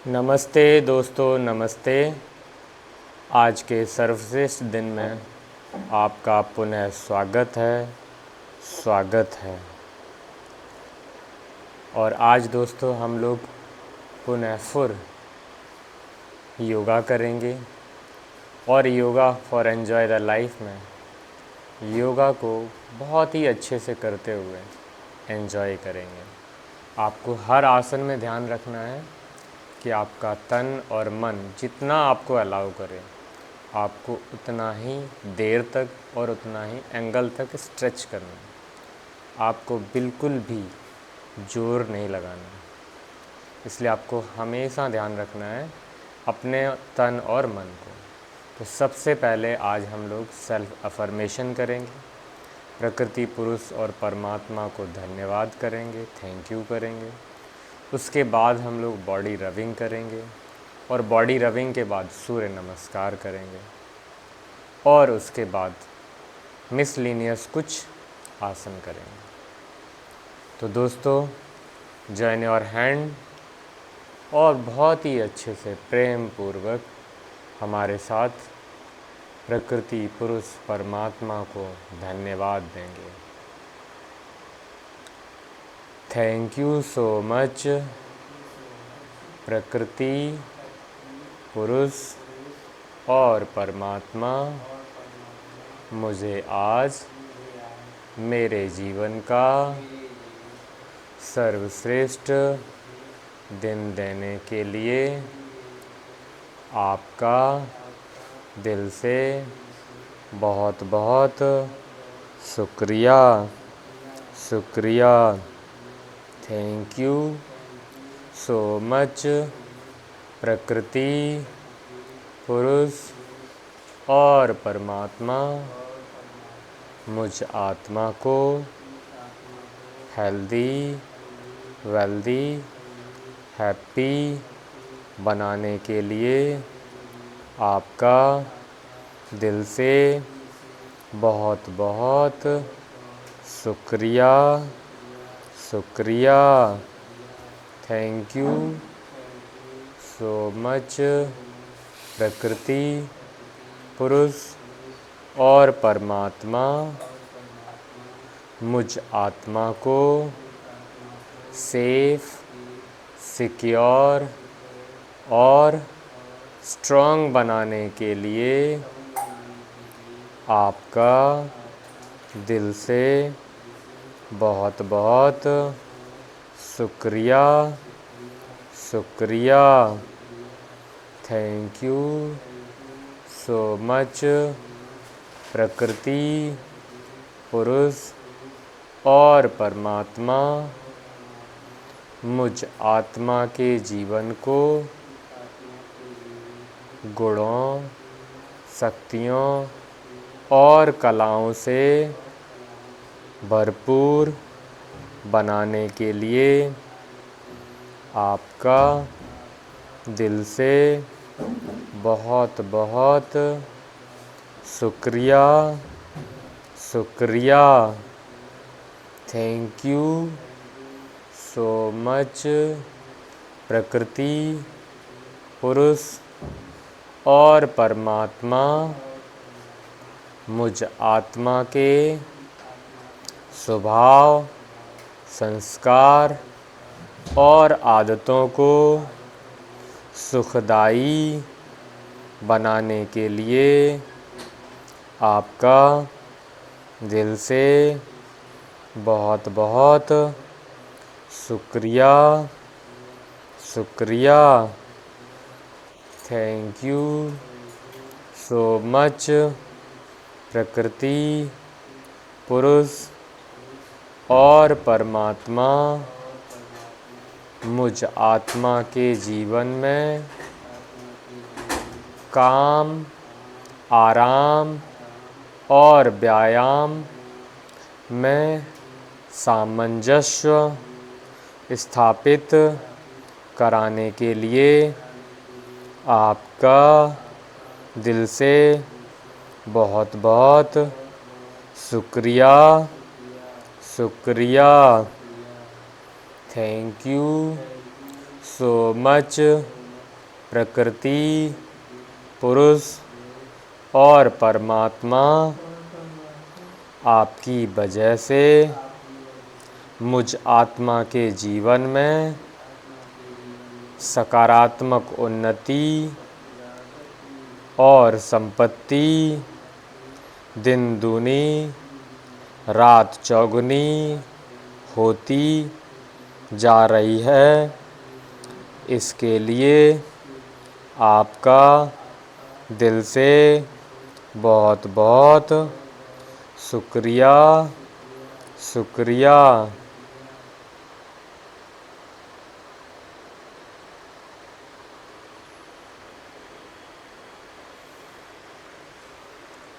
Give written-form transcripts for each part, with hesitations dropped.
नमस्ते दोस्तों, नमस्ते। आज के सर्वश्रेष्ठ दिन में आपका पुनः स्वागत है। और आज दोस्तों हम लोग पुनः फिर योगा करेंगे और yoga for enjoy the life में योगा को बहुत ही अच्छे से करते हुए एंजॉय करेंगे। आपको हर आसन में ध्यान रखना है कि आपका तन और मन जितना आपको अलाउ करे, आपको उतना ही देर तक और उतना ही एंगल तक स्ट्रेच करना है। आपको बिल्कुल भी जोर नहीं लगाना है। इसलिए आपको हमेशा ध्यान रखना है अपने तन और मन को। तो सबसे पहले आज हम लोग सेल्फ अफर्मेशन करेंगे। प्रकृति, पुरुष और परमात्मा को धन्यवाद करेंगे, थैंक यू करेंगे। उसके बाद हम लोग बॉडी रबिंग करेंगे और बॉडी रबिंग के बाद सूर्य नमस्कार करेंगे और उसके बाद मिसलिनियस कुछ आसन करेंगे। तो दोस्तों, जॉइन योर हैंड और बहुत ही अच्छे से प्रेम पूर्वक हमारे साथ प्रकृति, पुरुष, परमात्मा को धन्यवाद देंगे। थैंक यू सो मच प्रकृति, पुरुष और परमात्मा, मुझे आज मेरे जीवन का सर्वश्रेष्ठ दिन देने के लिए आपका दिल से बहुत बहुत शुक्रिया। थैंक यू सो मच प्रकृति, पुरुष और परमात्मा, मुझ आत्मा को हेल्दी, वेल्दी, हैप्पी बनाने के लिए आपका दिल से बहुत बहुत शुक्रिया। थैंक यू सो मच प्रकृति, पुरुष और परमात्मा, मुझ आत्मा को सेफ, सिक्योर और स्ट्रॉन्ग बनाने के लिए आपका दिल से बहुत बहुत शुक्रिया। थैंक यू सो मच प्रकृति, पुरुष और परमात्मा, मुझ आत्मा के जीवन को गुणों, शक्तियों और कलाओं से भरपूर बनाने के लिए आपका दिल से बहुत बहुत शुक्रिया। थैंक यू सो मच प्रकृति, पुरुष और परमात्मा, मुझ आत्मा के स्वभाव, संस्कार और आदतों को सुखदायी बनाने के लिए आपका दिल से बहुत बहुत शुक्रिया। थैंक यू सो मच प्रकृति, पुरुष और परमात्मा, मुझ आत्मा के जीवन में काम, आराम और व्यायाम में सामंजस्य स्थापित कराने के लिए आपका दिल से बहुत बहुत शुक्रिया। थैंक यू सो मच प्रकृति, पुरुष और परमात्मा आपकी वजह से मुझ आत्मा के जीवन में सकारात्मक उन्नति और संपत्ति दिन दूनी रात चौगुनी होती जा रही है। इसके लिए आपका दिल से बहुत बहुत शुक्रिया। शुक्रिया।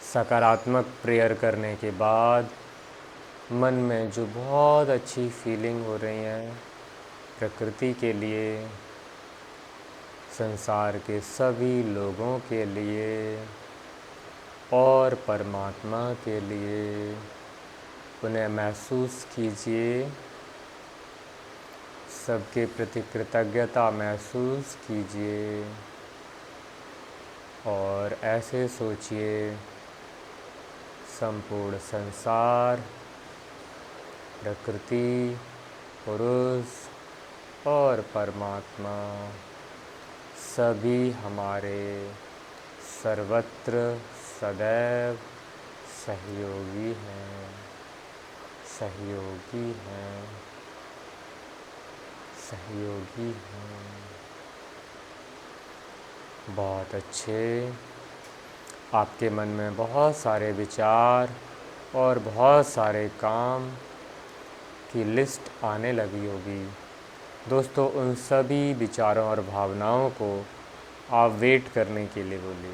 सकारात्मक प्रेयर करने के बाद मन में जो बहुत अच्छी फीलिंग हो रही है प्रकृति के लिए, संसार के सभी लोगों के लिए और परमात्मा के लिए, उन्हें महसूस कीजिए। सबके प्रति कृतज्ञता महसूस कीजिए और ऐसे सोचिए संपूर्ण संसार, प्रकृति, पुरुष और परमात्मा सभी हमारे सर्वत्र सदैव सहयोगी हैं, सहयोगी हैं, सहयोगी हैं। बहुत अच्छे। आपके मन में बहुत सारे विचार और बहुत सारे काम की लिस्ट आने लगी होगी। दोस्तों, उन सभी विचारों और भावनाओं को आप वेट करने के लिए बोलिए,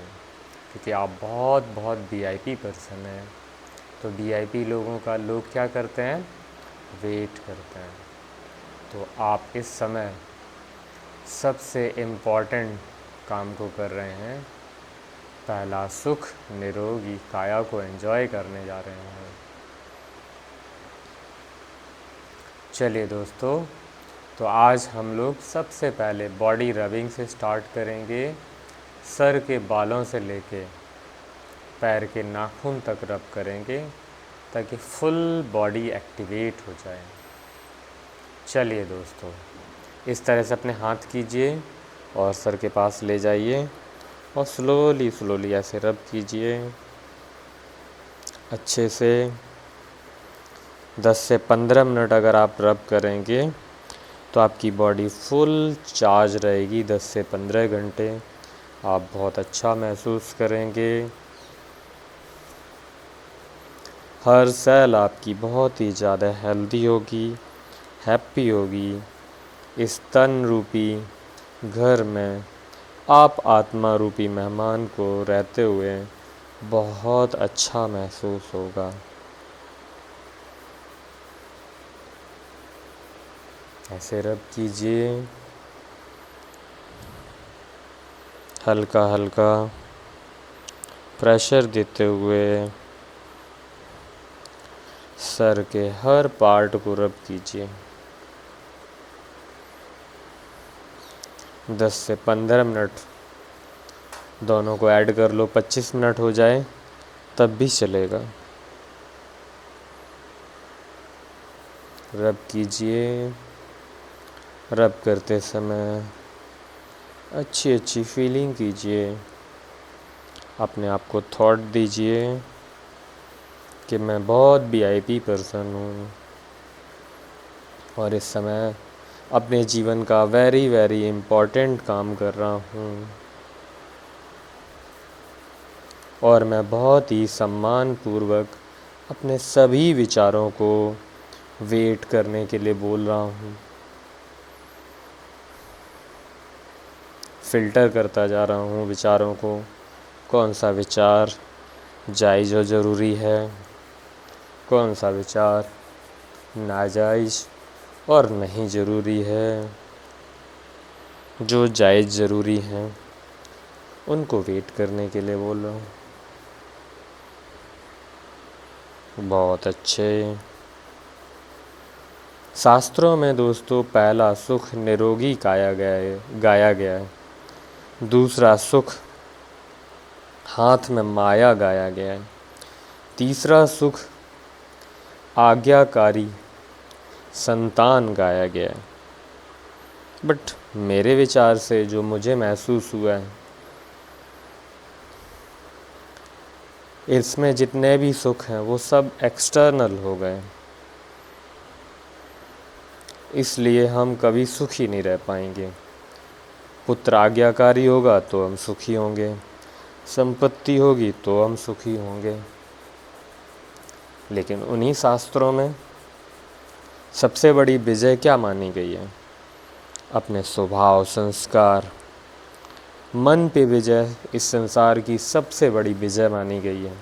क्योंकि आप बहुत बहुत वीआईपी पर्सन हैं। तो वीआईपी लोगों का लोग क्या करते हैं? वेट करते हैं। तो आप इस समय सबसे इम्पॉर्टेंट काम को कर रहे हैं। पहला सुख निरोगी काया को एंजॉय करने जा रहे हैं। चलिए दोस्तों, तो आज हम लोग सबसे पहले बॉडी रबिंग से स्टार्ट करेंगे। सर के बालों से लेके पैर के नाखून तक रब करेंगे ताकि फुल बॉडी एक्टिवेट हो जाए। चलिए दोस्तों, इस तरह से अपने हाथ कीजिए और सर के पास ले जाइए और स्लोली स्लोली ऐसे रब कीजिए अच्छे से। 10 से 15 मिनट अगर आप रब करेंगे तो आपकी बॉडी फुल चार्ज रहेगी। 10 से 15 घंटे आप बहुत अच्छा महसूस करेंगे। हर सेल आपकी बहुत ही ज़्यादा हेल्दी होगी, हैप्पी होगी। इस तन रूपी घर में आप आत्मा रूपी मेहमान को रहते हुए बहुत अच्छा महसूस होगा। ऐसे रब कीजिए, हल्का हल्का प्रेशर देते हुए सर के हर पार्ट को रब कीजिए। 10 से 15 मिनट, दोनों को ऐड कर लो, 25 मिनट हो जाए तब भी चलेगा। रब कीजिए। रब करते समय अच्छी अच्छी फीलिंग कीजिए। अपने आप को थॉट दीजिए कि मैं बहुत वीआईपी पर्सन हूँ और इस समय अपने जीवन का वेरी वेरी इम्पोर्टेंट काम कर रहा हूँ और मैं बहुत ही सम्मानपूर्वक अपने सभी विचारों को वेट करने के लिए बोल रहा हूँ। फ़िल्टर करता जा रहा हूँ विचारों को, कौन सा विचार जायज़ और ज़रूरी है, कौन सा विचार नाजायज़ और नहीं ज़रूरी है। जो जायज़ ज़रूरी हैं उनको वेट करने के लिए बोल रहा हूँ। बहुत अच्छे। शास्त्रों में दोस्तों पहला सुख निरोगी गाया गया है। दूसरा सुख हाथ में माया गाया गया है। तीसरा सुख आज्ञाकारी संतान गाया गया है। बट मेरे विचार से जो मुझे महसूस हुआ है, इसमें जितने भी सुख हैं वो सब एक्सटर्नल हो गए, इसलिए हम कभी सुखी नहीं रह पाएंगे। पुत्र आज्ञाकारी होगा तो हम सुखी होंगे, संपत्ति होगी तो हम सुखी होंगे। लेकिन उन्हीं शास्त्रों में सबसे बड़ी विजय क्या मानी गई है? अपने स्वभाव, संस्कार, मन पे विजय इस संसार की सबसे बड़ी विजय मानी गई है।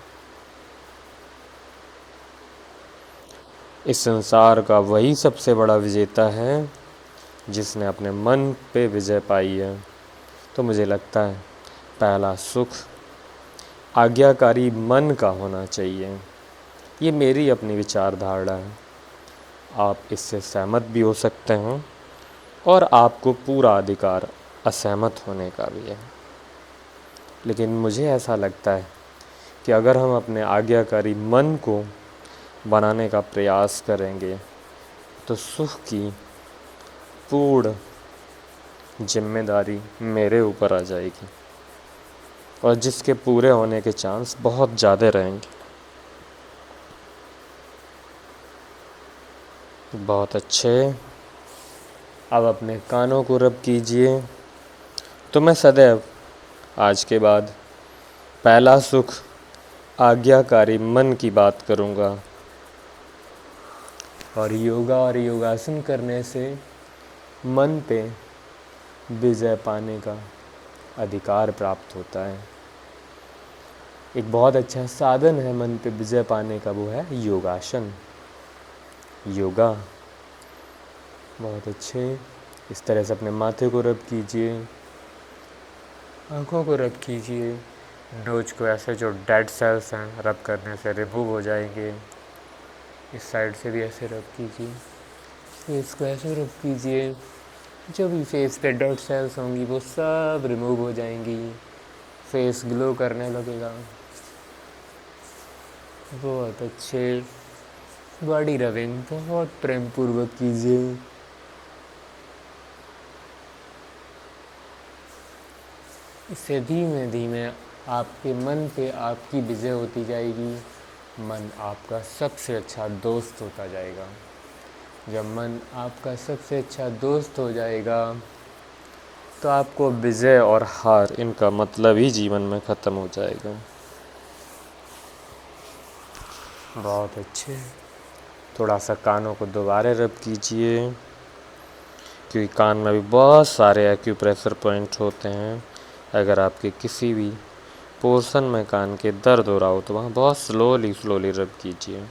इस संसार का वही सबसे बड़ा विजेता है जिसने अपने मन पे विजय पाई है। तो मुझे लगता है पहला सुख आज्ञाकारी मन का होना चाहिए। ये मेरी अपनी विचारधारा है, आप इससे सहमत भी हो सकते हैं और आपको पूरा अधिकार असहमत होने का भी है। लेकिन मुझे ऐसा लगता है कि अगर हम अपने आज्ञाकारी मन को बनाने का प्रयास करेंगे तो सुख की पूर्ण जिम्मेदारी मेरे ऊपर आ जाएगी और जिसके पूरे होने के चांस बहुत ज़्यादा रहेंगे। बहुत अच्छे। अब अपने कानों को रब कीजिए। तो मैं सदैव आज के बाद पहला सुख आज्ञाकारी मन की बात करूँगा और योगासन करने से मन पे विजय पाने का अधिकार प्राप्त होता है। एक बहुत अच्छा साधन है मन पे विजय पाने का, वो है योगासन, योगा। बहुत अच्छे। इस तरह से अपने माथे को रब कीजिए, आँखों को रब कीजिए। नोज को ऐसे जो डेड सेल्स हैं रब करने से रिमूव हो जाएंगे। इस साइड से भी ऐसे रब कीजिए। फेस को ऐसे रब कीजिए, जो भी फेस पे डेड सेल्स होंगी वो सब रिमूव हो जाएंगी। फेस ग्लो करने लगेगा। बहुत अच्छे। बॉडी रबिंग बहुत प्रेम पूर्वक कीजिए। इससे धीमे धीमे आपके मन पे आपकी विजय होती जाएगी। मन आपका सबसे अच्छा दोस्त होता जाएगा। जब मन आपका सबसे अच्छा दोस्त हो जाएगा तो आपको विजय और हार इनका मतलब ही जीवन में ख़त्म हो जाएगा। बहुत अच्छे। थोड़ा सा कानों को दोबारा रब कीजिए, क्योंकि कान में भी बहुत सारे एक्यूप्रेशर पॉइंट होते हैं। अगर आपके किसी भी पोर्शन में कान के दर्द हो रहा हो तो वहाँ बहुत स्लोली रब कीजिए।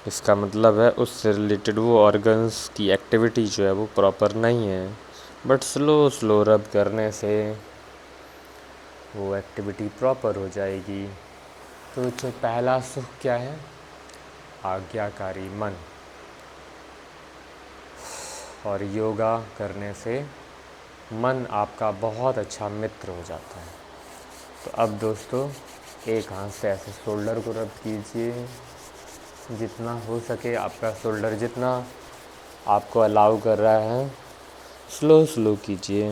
इसका मतलब है उससे रिलेटेड वो ऑर्गन्स की एक्टिविटी जो है वो प्रॉपर नहीं है, बट स्लो रब करने से वो एक्टिविटी प्रॉपर हो जाएगी। तो जो पहला सुख क्या है? आज्ञाकारी मन। और योगा करने से मन आपका बहुत अच्छा मित्र हो जाता है। तो अब दोस्तों एक हाथ से ऐसे शोल्डर को रब कीजिए, जितना हो सके आपका शोल्डर जितना आपको अलाउ कर रहा है स्लो कीजिए।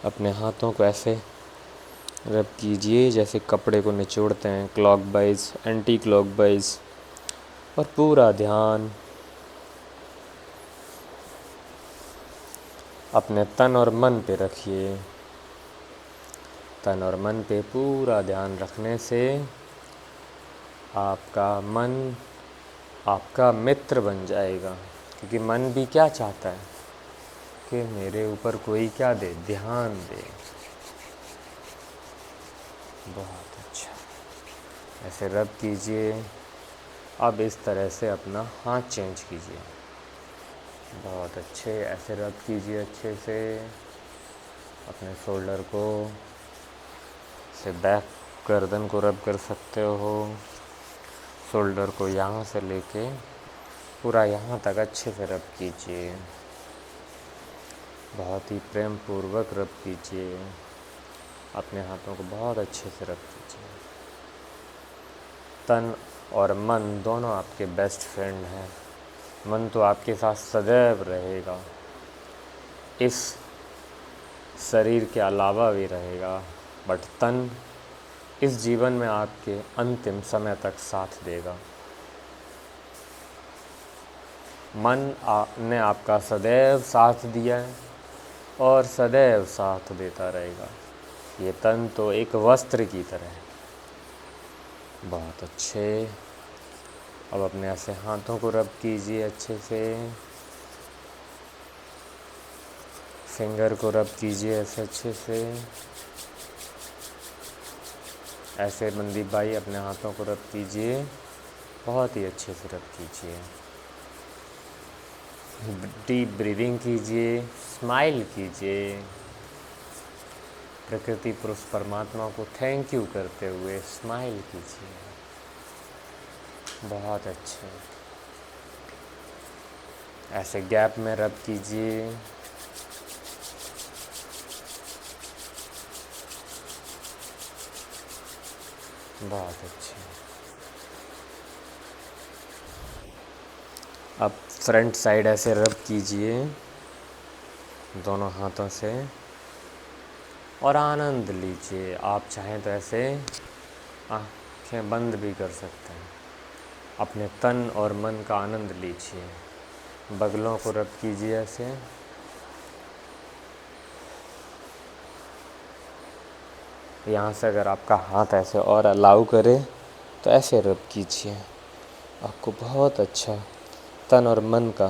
अपने हाथों को ऐसे रब कीजिए जैसे कपड़े को निचोड़ते हैं, क्लॉकवाइज, एंटी क्लॉकवाइज। और पूरा ध्यान अपने तन और मन पे रखिए। तन और मन पे पूरा ध्यान रखने से आपका मन आपका मित्र बन जाएगा। क्योंकि मन भी क्या चाहता है कि मेरे ऊपर कोई क्या दे, ध्यान दे। बहुत अच्छा। ऐसे रब कीजिए। अब इस तरह से अपना हाथ चेंज कीजिए। बहुत अच्छे। ऐसे रब कीजिए अच्छे से अपने शोल्डर को। से बैक गर्दन को रब कर सकते हो। शोल्डर को यहाँ से लेके पूरा यहाँ तक अच्छे से रब कीजिए। बहुत ही प्रेम पूर्वक रब कीजिए। अपने हाथों को बहुत अच्छे से रब कीजिए। तन और मन दोनों आपके बेस्ट फ्रेंड हैं। मन तो आपके साथ सदैव रहेगा, इस शरीर के अलावा भी रहेगा, बट तन इस जीवन में आपके अंतिम समय तक साथ देगा। मन ने आपका सदैव साथ दिया है और सदैव साथ देता रहेगा। ये तन तो एक वस्त्र की तरह है। बहुत अच्छे। अब अपने ऐसे हाथों को रब कीजिए अच्छे से। फिंगर को रब कीजिए ऐसे अच्छे से। ऐसे मनदीप भाई अपने हाथों को रब कीजिए, बहुत ही अच्छे से रब कीजिए। डीप ब्रीदिंग कीजिए, स्माइल कीजिए। प्रकृति पुरुष परमात्मा को थैंक यू करते हुए स्माइल कीजिए। बहुत अच्छे। ऐसे गैप में रब कीजिए। बहुत अच्छे। अब फ्रंट साइड ऐसे रब कीजिए दोनों हाथों से और आनंद लीजिए। आप चाहें तो ऐसे आँखें बंद भी कर सकते हैं। अपने तन और मन का आनंद लीजिए। बगलों को रब कीजिए ऐसे। यहाँ से अगर आपका हाथ ऐसे और अलाउ करे तो ऐसे रब कीजिए। आपको बहुत अच्छा तन और मन का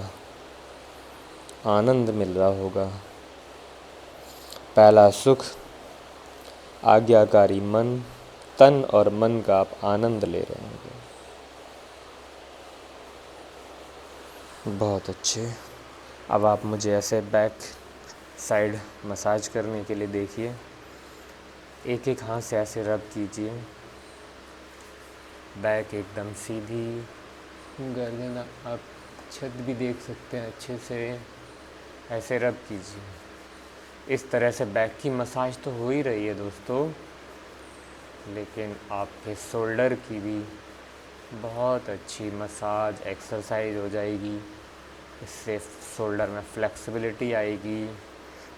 आनंद मिल रहा होगा। पहला सुख, आज्ञाकारी मन, तन और मन का आप आनंद ले रहे होंगे। बहुत अच्छे। अब आप मुझे ऐसे बैक साइड मसाज करने के लिए देखिए। एक एक हाथ से ऐसे रब कीजिए। बैक एकदम सीधी, गर्दन आप छत भी देख सकते हैं अच्छे से। ऐसे रब कीजिए। इस तरह से बैक की मसाज तो हो ही रही है दोस्तों, लेकिन आपके शोल्डर की भी बहुत अच्छी मसाज एक्सरसाइज हो जाएगी। इससे शोल्डर में फ्लेक्सिबिलिटी आएगी।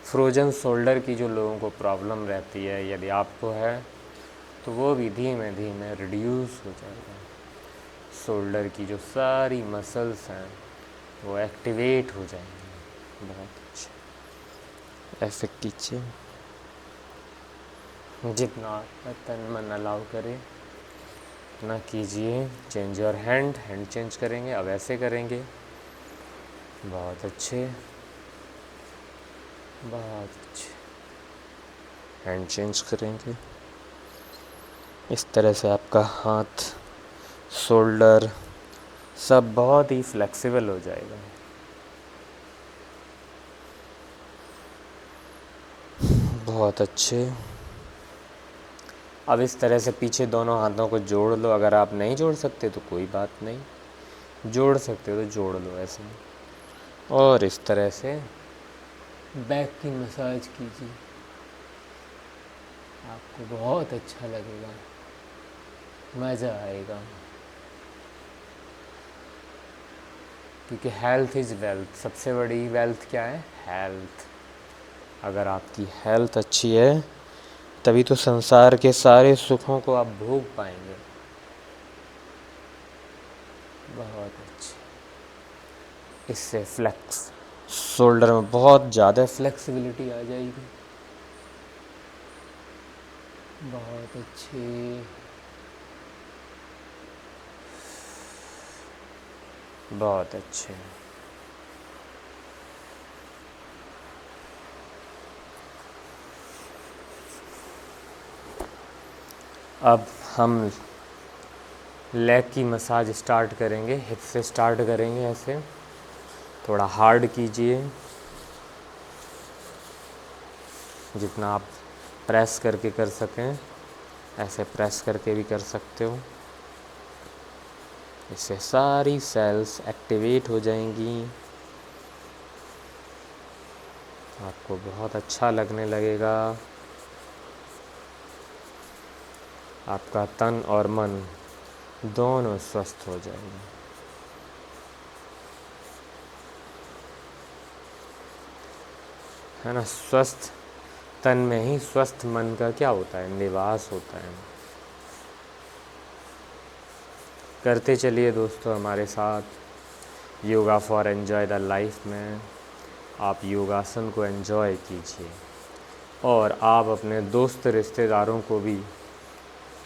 फ्रोजन शोल्डर की जो लोगों को प्रॉब्लम रहती है, यदि आपको है तो वो भी धीमे धीमे रिड्यूस हो जाएगा। शोल्डर की जो सारी मसल्स हैं वो एक्टिवेट हो जाएंगी। बहुत अच्छा। ऐसे कीजिए जितना आपका तन मन अलाउ करे उतना कीजिए। Change your hand, hand change करेंगे। अब ऐसे करेंगे। बहुत अच्छे, बहुत अच्छे। हैंड चेंज करेंगे। इस तरह से आपका हाथ, शोल्डर सब बहुत ही फ्लेक्सिबल हो जाएगा। बहुत अच्छे। अब इस तरह से पीछे दोनों हाथों को जोड़ लो। अगर आप नहीं जोड़ सकते तो कोई बात नहीं, जोड़ सकते हो तो जोड़ लो ऐसे। और इस तरह से बैक की मसाज कीजिए। आपको बहुत अच्छा लगेगा, मज़ा आएगा। क्योंकि हेल्थ इज़ वेल्थ। सबसे बड़ी वेल्थ क्या है? हेल्थ। अगर आपकी हेल्थ अच्छी है तभी तो संसार के सारे सुखों को आप भोग पाएंगे। बहुत अच्छे। इससे फ्लेक्स शोल्डर में बहुत ज़्यादा फ्लेक्सिबिलिटी आ जाएगी। बहुत अच्छे, बहुत अच्छे। अब हम लेग की मसाज स्टार्ट करेंगे। हिप से स्टार्ट करेंगे। ऐसे थोड़ा हार्ड कीजिए। जितना आप प्रेस करके कर सकें ऐसे प्रेस करके भी कर सकते हो। इससे सारी सेल्स एक्टिवेट हो जाएंगी। आपको बहुत अच्छा लगने लगेगा। आपका तन और मन दोनों स्वस्थ हो जाएंगे। है ना। स्वस्थ तन में ही स्वस्थ मन का क्या होता है, निवास होता है। करते चलिए दोस्तों हमारे साथ yoga for enjoy the life में। आप योगासन को एंजॉय कीजिए और आप अपने दोस्त रिश्तेदारों को भी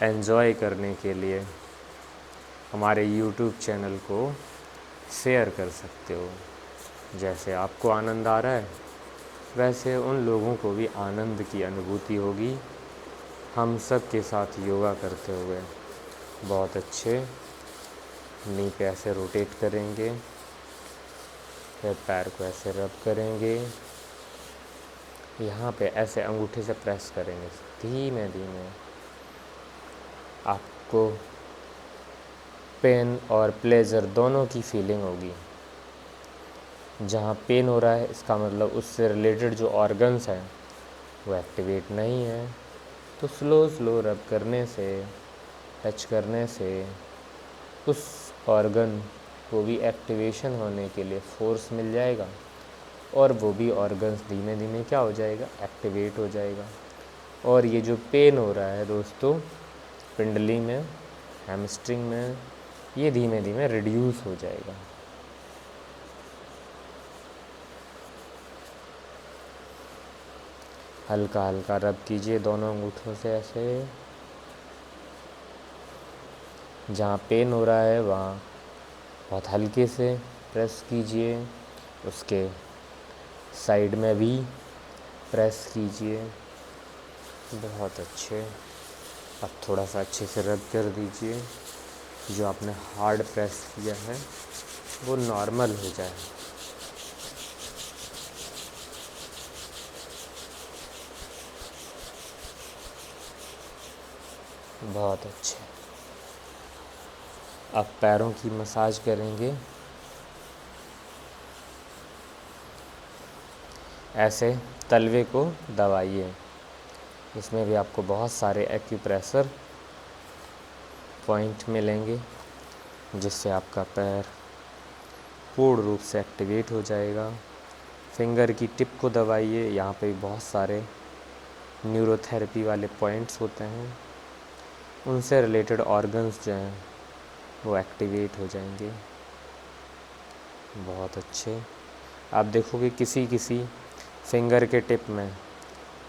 एंजॉय करने के लिए हमारे यूट्यूब चैनल को शेयर कर सकते हो। जैसे आपको आनंद आ रहा है वैसे उन लोगों को भी आनंद की अनुभूति होगी हम सब के साथ योगा करते हुए। बहुत अच्छे। नी पे ऐसे रोटेट करेंगे, फिर पैर को ऐसे रब करेंगे, यहाँ पे ऐसे अंगूठे से प्रेस करेंगे धीमे धीमे। आपको पेन और प्लेजर दोनों की फीलिंग होगी। जहाँ पेन हो रहा है इसका मतलब उससे रिलेटेड जो ऑर्गन्स हैं वो एक्टिवेट नहीं है। तो स्लो स्लो रब करने से, टच करने से उस ऑर्गन को भी एक्टिवेशन होने के लिए फोर्स मिल जाएगा और वो भी ऑर्गन्स धीमे धीमे क्या हो जाएगा, एक्टिवेट हो जाएगा। और ये जो पेन हो रहा है दोस्तों पिंडली में, हैमस्ट्रिंग में, ये धीमे धीमे रिड्यूस हो जाएगा। हल्का हल्का रब कीजिए दोनों अंगूठों से ऐसे। जहाँ पेन हो रहा है वहाँ बहुत हल्के से प्रेस कीजिए, उसके साइड में भी प्रेस कीजिए। बहुत अच्छे। अब थोड़ा सा अच्छे से रब कर दीजिए। जो आपने हार्ड प्रेस किया है वो नॉर्मल हो जाए। बहुत अच्छे। अब पैरों की मसाज करेंगे। ऐसे तलवे को दबाइए। इसमें भी आपको बहुत सारे एक्यूप्रेशर पॉइंट मिलेंगे जिससे आपका पैर पूर्ण रूप से एक्टिवेट हो जाएगा। फिंगर की टिप को दबाइए। यहाँ पे बहुत सारे न्यूरोथेरेपी वाले पॉइंट्स होते हैं, उनसे रिलेटेड ऑर्गन्स जो हैं वो एक्टिवेट हो जाएंगे। बहुत अच्छे। आप देखोगे किसी किसी फिंगर के टिप में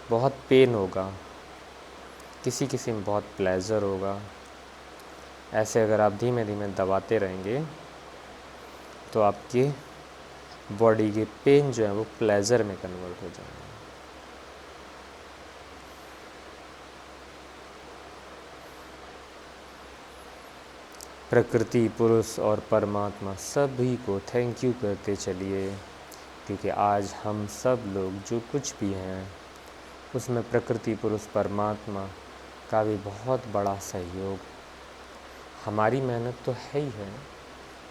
बहुत पेन होगा, किसी किसी में बहुत प्लेजर होगा। ऐसे अगर आप धीमे धीमे दबाते रहेंगे तो आपके बॉडी के पेन जो है वो प्लेजर में कन्वर्ट हो जाएंगे। प्रकृति, पुरुष और परमात्मा सभी को थैंक यू करते चलिए, क्योंकि आज हम सब लोग जो कुछ भी हैं उसमें प्रकृति, पुरुष, परमात्मा का भी बहुत बड़ा सहयोग। हमारी मेहनत तो है ही है,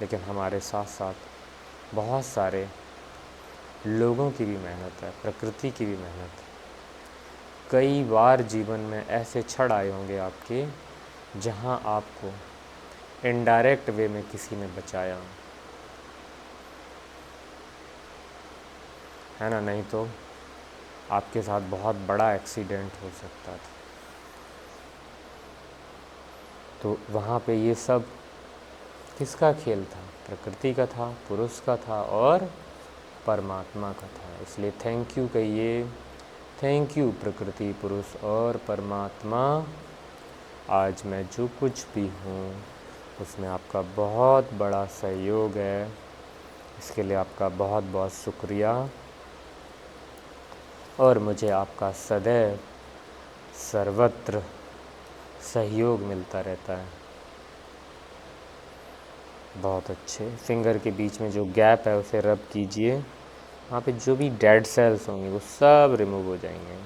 लेकिन हमारे साथ साथ बहुत सारे लोगों की भी मेहनत है, प्रकृति की भी मेहनत है। कई बार जीवन में ऐसे क्षण आए होंगे आपके जहां आपको इनडायरेक्ट वे में किसी ने बचाया, है ना। नहीं तो आपके साथ बहुत बड़ा एक्सीडेंट हो सकता था। तो वहाँ पे ये सब किसका खेल था? प्रकृति का था, पुरुष का था और परमात्मा का था। इसलिए थैंक यू कहिए। थैंक यू प्रकृति, पुरुष और परमात्मा। आज मैं जो कुछ भी हूँ उसमें आपका बहुत बड़ा सहयोग है। इसके लिए आपका बहुत बहुत शुक्रिया और मुझे आपका सदैव सर्वत्र सहयोग मिलता रहता है। बहुत अच्छे। फिंगर के बीच में जो गैप है उसे रब कीजिए। वहाँ पे जो भी डेड सेल्स होंगे वो सब रिमूव हो जाएंगे।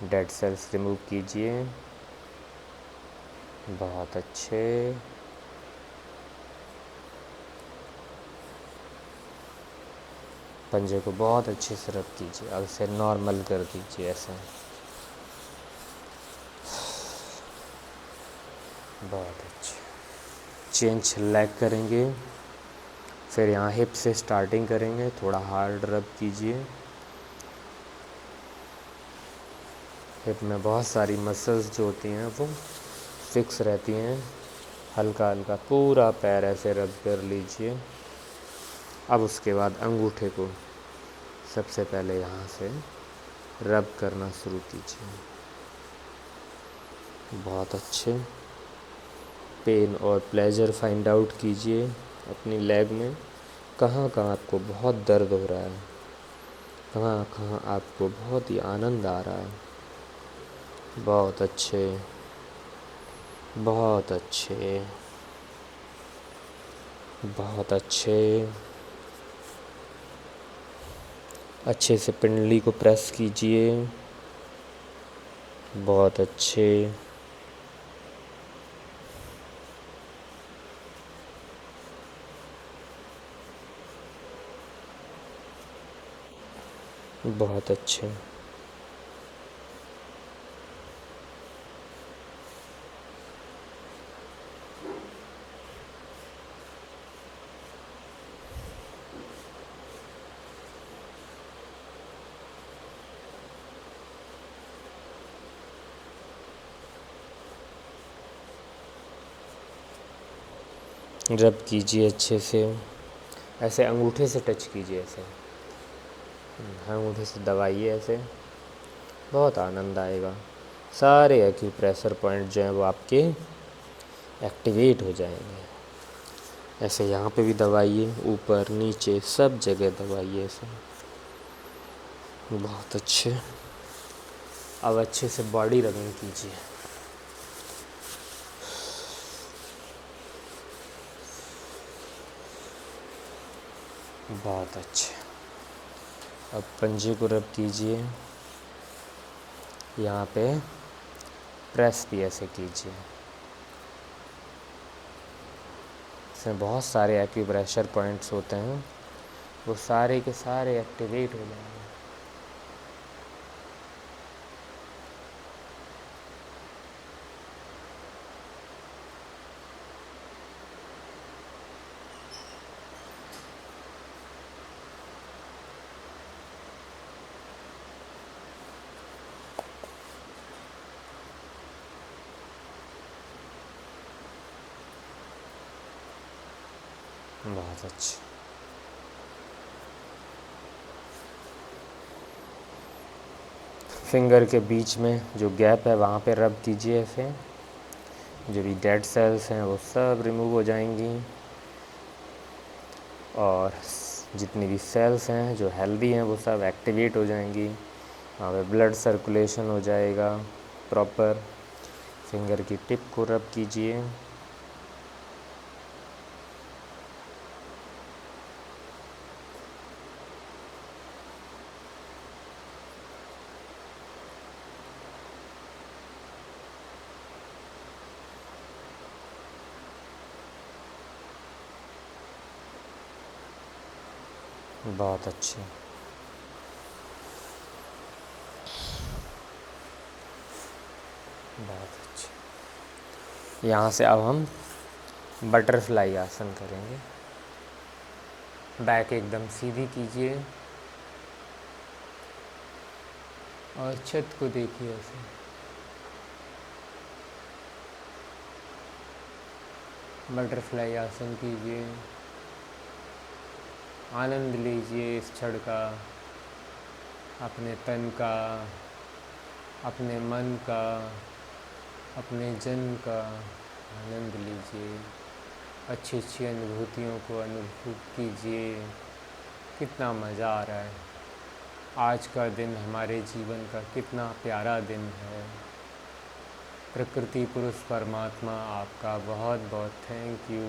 डेड सेल्स रिमूव कीजिए। बहुत अच्छे। पंजे को बहुत अच्छे से रब कीजिए। अब इसे नॉर्मल कर दीजिए ऐसे। बहुत अच्छे। चेंज लेग करेंगे, फिर यहाँ हिप से स्टार्टिंग करेंगे। थोड़ा हार्ड रब कीजिए। हिप में बहुत सारी मसल्स जो होती हैं वो फिक्स रहती हैं। हल्का हल्का पूरा पैर ऐसे रब कर लीजिए। अब उसके बाद अंगूठे को सबसे पहले यहाँ से रब करना शुरू कीजिए। बहुत अच्छे। पेन और प्लेजर फाइंड आउट कीजिए अपनी लेग में। कहाँ कहाँ आपको बहुत दर्द हो रहा है, कहाँ कहाँ आपको बहुत ही आनंद आ रहा है। बहुत अच्छे, बहुत अच्छे, बहुत अच्छे। अच्छे से पिंडली को प्रेस कीजिए। बहुत अच्छे। बहुत अच्छे। रब कीजिए अच्छे से। ऐसे अंगूठे से टच कीजिए ऐसे। अंगूठे से दबाइए ऐसे। बहुत आनंद आएगा। सारे एक्यूप्रेशर पॉइंट जो हैं वो आपके एक्टिवेट हो जाएंगे। ऐसे यहाँ पे भी दबाइए, ऊपर नीचे सब जगह दबाइए ऐसे। बहुत अच्छे। अब अच्छे से बॉडी रबिंग कीजिए। बहुत अच्छे। अब पंजे को रब कीजिए। यहाँ पे प्रेस भी ऐसे कीजिए। इसमें बहुत सारे एक्यूप्रेशर पॉइंट्स होते हैं, वो सारे के सारे एक्टिवेट हो जाएंगे। बहुत अच्छे। फिंगर के बीच में जो गैप है वहाँ पे रब कीजिए ऐसे। जो भी डेड सेल्स हैं वो सब रिमूव हो जाएंगी, और जितनी भी सेल्स हैं जो हेल्दी हैं वो सब एक्टिवेट हो जाएंगी। वहाँ पे ब्लड सर्कुलेशन हो जाएगा प्रॉपर। फिंगर की टिप को रब कीजिए। बहुत अच्छे। बहुत अच्छे। यहाँ से अब हम बटरफ्लाई आसन करेंगे। बैक एकदम सीधी कीजिए और छत को देखिए ऐसे। बटरफ्लाई आसन कीजिए। आनंद लीजिए इस क्षण का, अपने तन का, अपने मन का, अपने जन्म का आनंद लीजिए। अच्छी अच्छी अनुभूतियों को अनुभूत कीजिए। कितना मज़ा आ रहा है। आज का दिन हमारे जीवन का कितना प्यारा दिन है। प्रकृति पुरुष परमात्मा आपका बहुत बहुत थैंक यू।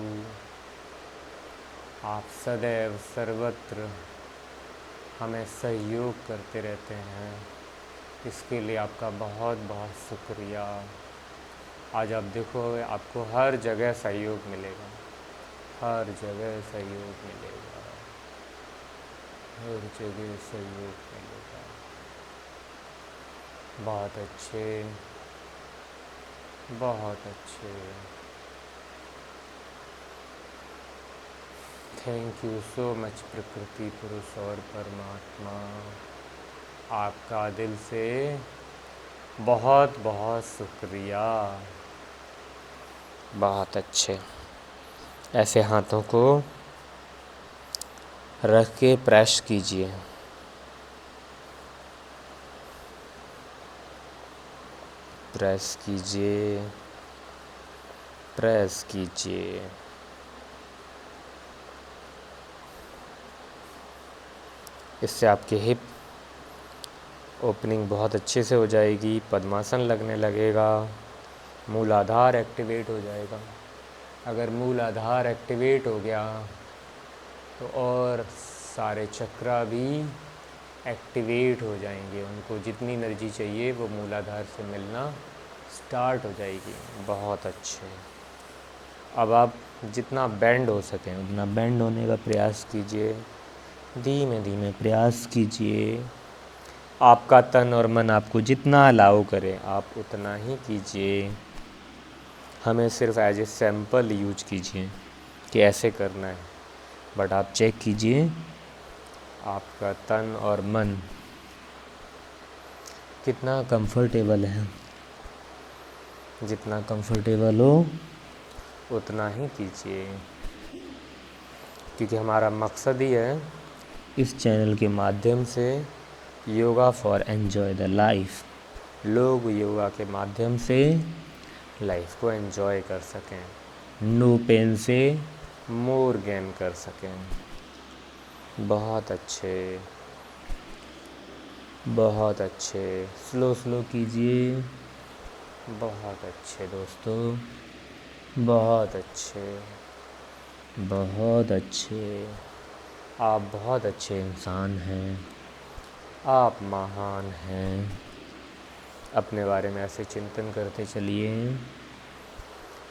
आप सदैव सर्वत्र हमें सहयोग करते रहते हैं, इसके लिए आपका बहुत बहुत शुक्रिया। आज आप देखोगे आपको हर जगह सहयोग मिलेगा, हर जगह सहयोग मिलेगा। हर जगह सहयोग मिलेगा। बहुत अच्छे, बहुत अच्छे। थैंक यू सो मच प्रकृति पुरुष और परमात्मा, आपका दिल से बहुत बहुत शुक्रिया। बहुत अच्छे। ऐसे हाथों को रख के प्रेस कीजिए। प्रेस कीजिए, प्रेस कीजिए। इससे आपके हिप ओपनिंग बहुत अच्छे से हो जाएगी, पद्मासन लगने लगेगा, मूलाधार एक्टिवेट हो जाएगा। अगर मूलाधार एक्टिवेट हो गया तो और सारे चक्रा भी एक्टिवेट हो जाएंगे, उनको जितनी एनर्जी चाहिए वो मूलाधार से मिलना स्टार्ट हो जाएगी। बहुत अच्छे। अब आप जितना बेंड हो सकें उतना बेंड होने का प्रयास कीजिए, धीमे धीमे प्रयास कीजिए। आपका तन और मन आपको जितना अलाउ करे आप उतना ही कीजिए। हमें सिर्फ एज ए सैंपल यूज कीजिए कि ऐसे करना है, बट आप चेक कीजिए आपका तन और मन कितना कंफर्टेबल है। जितना कंफर्टेबल हो उतना ही कीजिए, क्योंकि हमारा मकसद ही है इस चैनल के माध्यम से yoga for enjoy the life, लोग योगा के माध्यम से लाइफ को एन्जॉय कर सकें, नो पेन से मोर गेन कर सकें। बहुत अच्छे, बहुत अच्छे। स्लो स्लो कीजिए। बहुत अच्छे दोस्तों, बहुत अच्छे, बहुत अच्छे। आप बहुत अच्छे इंसान हैं, आप महान हैं। अपने बारे में ऐसे चिंतन करते चलिए,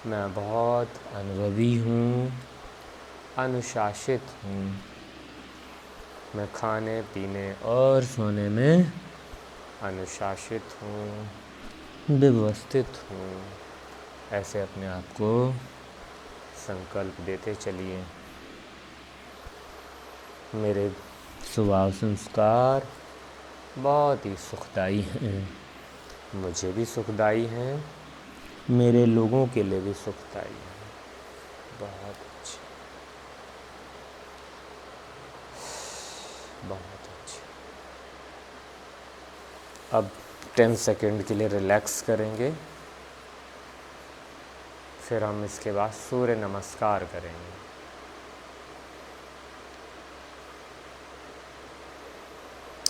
मैं बहुत अनुभवी हूँ, अनुशासित हूँ, मैं खाने पीने और सोने में अनुशासित हूँ, व्यवस्थित हूँ। ऐसे अपने आप को संकल्प देते चलिए। मेरे स्वभाव संस्कार बहुत ही सुखदायी हैं, मुझे भी सुखदायी हैं, मेरे लोगों के लिए भी सुखदायी हैं। बहुत अच्छे, बहुत अच्छे। अब 10 सेकंड के लिए रिलैक्स करेंगे, फिर हम इसके बाद सूर्य नमस्कार करेंगे।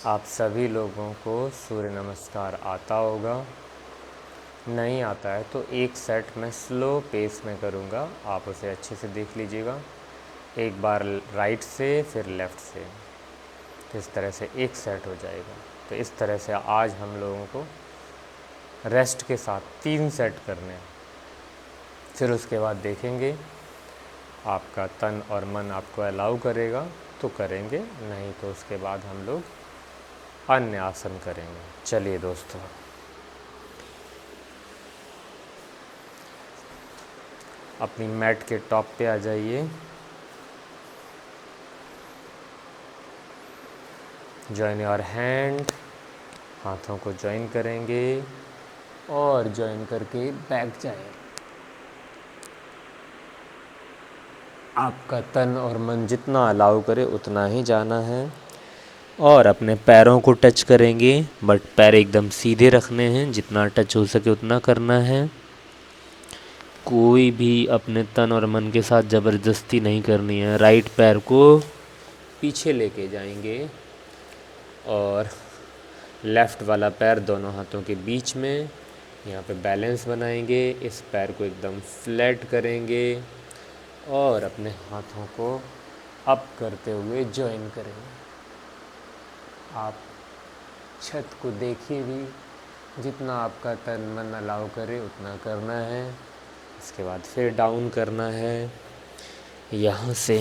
आप सभी लोगों को सूर्य नमस्कार आता होगा, नहीं आता है तो एक सेट मैं स्लो पेस में करूँगा, आप उसे अच्छे से देख लीजिएगा। एक बार राइट से फिर लेफ़्ट से, तो इस तरह से एक सेट हो जाएगा। तो इस तरह से आज हम लोगों को रेस्ट के साथ 3 सेट करने हैं। फिर उसके बाद देखेंगे आपका तन और मन आपको अलाउ करेगा तो करेंगे, नहीं तो उसके बाद हम लोग अन्य आसन करेंगे। चलिए दोस्तों, अपनी मैट के टॉप पे आ जाइए। जॉइन योर हैंड, हाथों को जॉइन करेंगे और जॉइन करके बैक जाए। आपका तन और मन जितना अलाउ करे उतना ही जाना है। और अपने पैरों को टच करेंगे, बट पैर एकदम सीधे रखने हैं, जितना टच हो सके उतना करना है। कोई भी अपने तन और मन के साथ ज़बरदस्ती नहीं करनी है। राइट पैर को पीछे लेके जाएंगे और लेफ़्ट वाला पैर दोनों हाथों के बीच में यहाँ पे बैलेंस बनाएंगे। इस पैर को एकदम फ्लैट करेंगे और अपने हाथों को अप करते हुए जॉइन करेंगे। आप छत को देखिए भी, जितना आपका तन मन अलाउ करे उतना करना है। इसके बाद फिर डाउन करना है। यहाँ से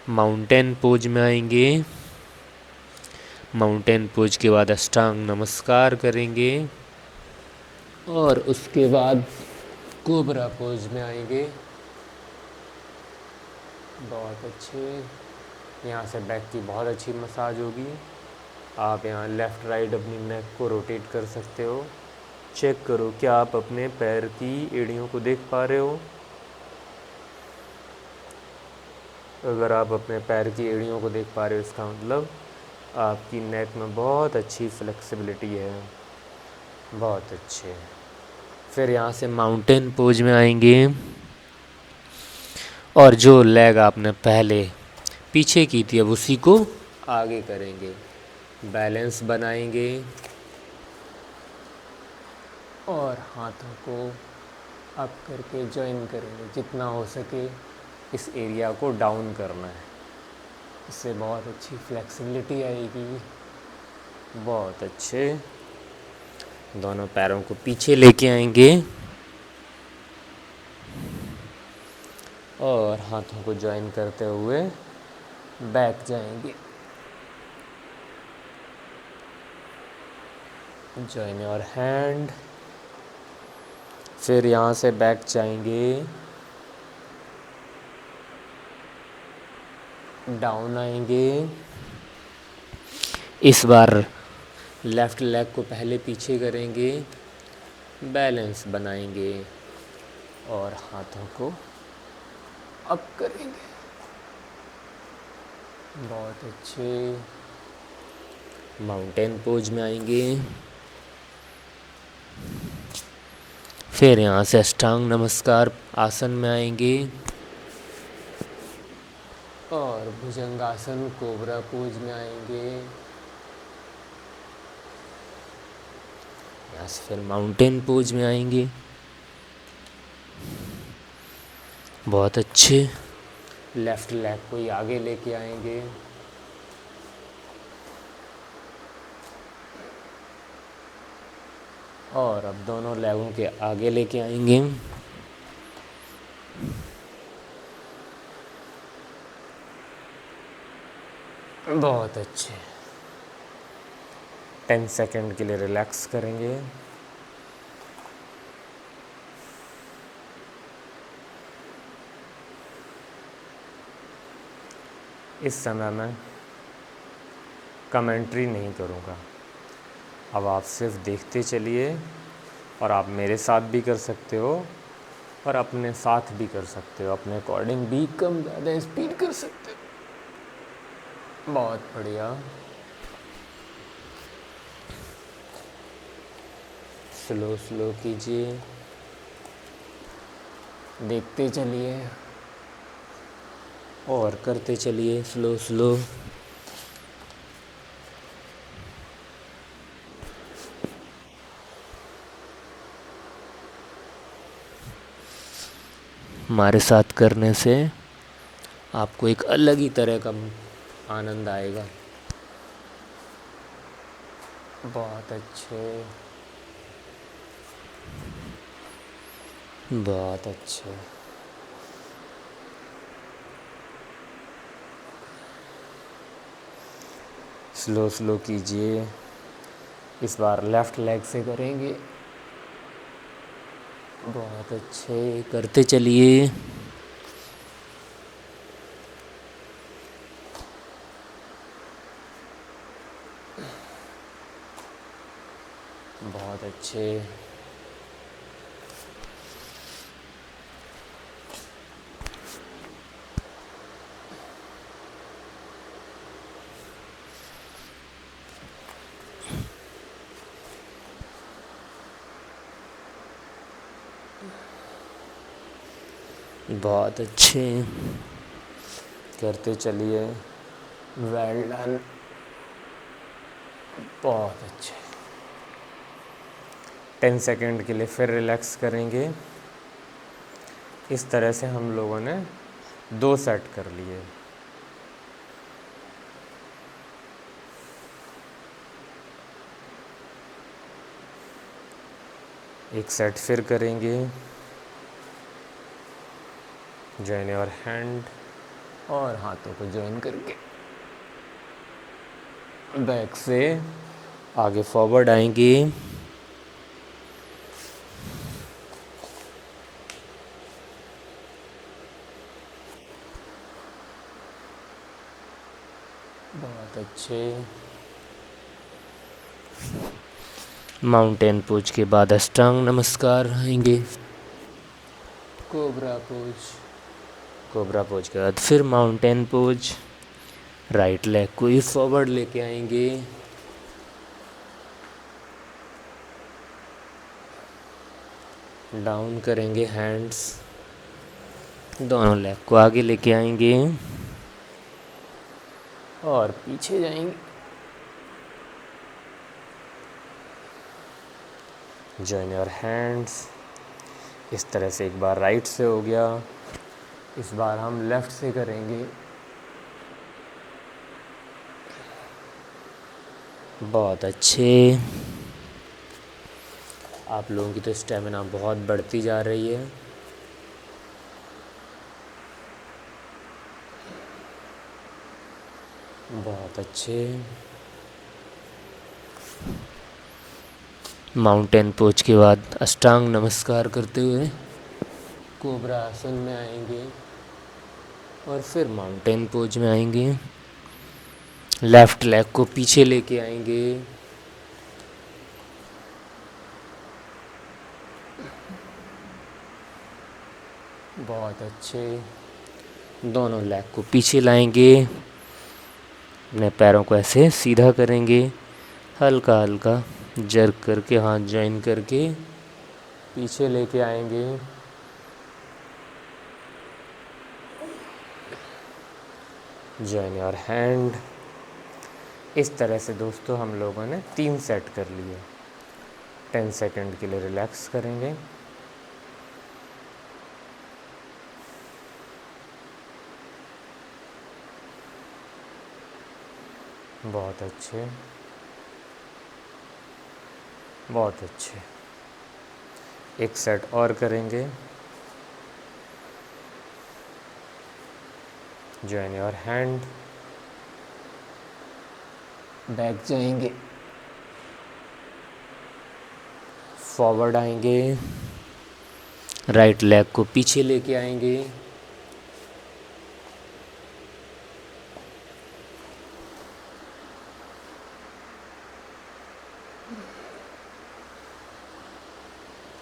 माउंटेन पोज में आएंगे। माउंटेन पोज के बाद अष्टांग नमस्कार करेंगे और उसके बाद कोबरा पोज में आएंगे। बहुत अच्छे। यहाँ से बैक की बहुत अच्छी मसाज होगी। आप यहाँ लेफ़्ट राइट अपनी नेक को रोटेट कर सकते हो। चेक करो क्या आप अपने पैर की एड़ियों को देख पा रहे हो। अगर आप अपने पैर की एड़ियों को देख पा रहे हो इसका मतलब आपकी नेक में बहुत अच्छी फ्लेक्सिबिलिटी है। बहुत अच्छे। फिर यहाँ से माउंटेन पोज में आएंगे और जो लेग आपने पहले पीछे की थी अब उसी को आगे करेंगे। बैलेंस बनाएंगे और हाथों को अप करके जॉइन करेंगे। जितना हो सके इस एरिया को डाउन करना है, इससे बहुत अच्छी फ्लेक्सिबिलिटी आएगी। बहुत अच्छे। दोनों पैरों को पीछे लेके आएंगे और हाथों को जॉइन करते हुए बैक जाएंगे। Join your hand. फिर यहाँ से बैक जाएंगे, डाउन आएंगे। इस बार लेफ़्ट लेग को पहले पीछे करेंगे, बैलेंस बनाएंगे और हाथों को अप करेंगे। बहुत अच्छे। माउंटेन पोज में आएंगे। फिर यहाँ से अष्टांग नमस्कार आसन में आएंगे और भुजंगासन कोबरा पोज में आएंगे। यहाँ से फिर माउंटेन पोज में आएंगे। बहुत अच्छे। लेफ़्ट लेग को ही आगे लेके आएंगे और अब दोनों लेगों के आगे लेके आएंगे। बहुत अच्छे। 10 सेकंड के लिए रिलैक्स करेंगे। इस समय मैं कमेंट्री नहीं करूँगा। अब आप सिर्फ देखते चलिए और आप मेरे साथ भी कर सकते हो और अपने साथ भी कर सकते हो। अपने अकॉर्डिंग भी कम ज़्यादा स्पीड कर सकते हो। बहुत बढ़िया। स्लो स्लो कीजिए, देखते चलिए और करते चलिए स्लो स्लो। हमारे साथ करने से आपको एक अलग ही तरह का आनंद आएगा। बहुत अच्छे। बहुत अच्छे। स्लो स्लो कीजिए। इस बार लेफ़्ट लेग से करेंगे। बहुत अच्छे, करते चलिए। बहुत अच्छे। बहुत अच्छे, करते चलिए। Well done. बहुत अच्छे। 10 सेकंड के लिए फिर रिलैक्स करेंगे। इस तरह से हम लोगों ने 2 सेट कर लिए। एक सेट फिर करेंगे। Join your hand. और हाथों को जॉइन करके बैक से आगे फॉरवर्ड आएंगे। बहुत अच्छे। माउंटेन पोज के बाद अष्टांग नमस्कार आएंगे। Cobra pose. कोबरा पोज के बाद फिर माउंटेन पोज। राइट लेग को ही फॉरवर्ड लेके आएंगे। डाउन करेंगे हैंड्स। दोनों लेग को आगे लेके आएंगे और पीछे जाएंगे। Join your hands. इस तरह से एक बार राइट से हो गया, इस बार हम लेफ्ट से करेंगे। बहुत अच्छे। आप लोगों की तो स्टेमिना बहुत बढ़ती जा रही है। बहुत अच्छे। माउंटेन पोज के बाद अष्टांग नमस्कार करते हुए कोबरा आसन में आएंगे और फिर माउंटेन पोज में आएंगे। लेफ्ट लेग को पीछे लेके आएंगे। बहुत अच्छे। दोनों लेग को पीछे लाएंगे। अपने पैरों को ऐसे सीधा करेंगे, हल्का हल्का जर्क करके हाथ जॉइन करके पीछे लेके आएंगे। Join your hand. इस तरह से दोस्तों हम लोगों ने 3 सेट कर लिए। 10 सेकंड के लिए रिलैक्स करेंगे। बहुत अच्छे, बहुत अच्छे। एक सेट और करेंगे। Join your hand. बैक जाएंगे, फॉरवर्ड आएंगे, राइट लेग को पीछे लेके आएंगे।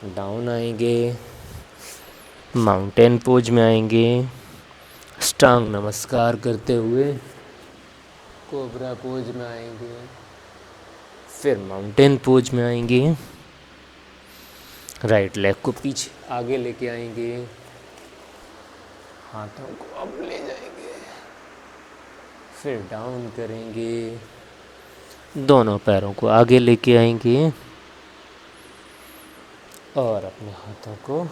डाउन आएंगे, माउंटेन पोज में आएंगे। अष्टांग नमस्कार करते हुए कोबरा पोज में आएंगे, फिर माउंटेन पोज में आएंगे। राइट लेग को पीछे आगे लेके आएंगे, हाथों को अब ले जाएंगे, फिर डाउन करेंगे, दोनों पैरों को आगे लेके आएंगे और अपने हाथों को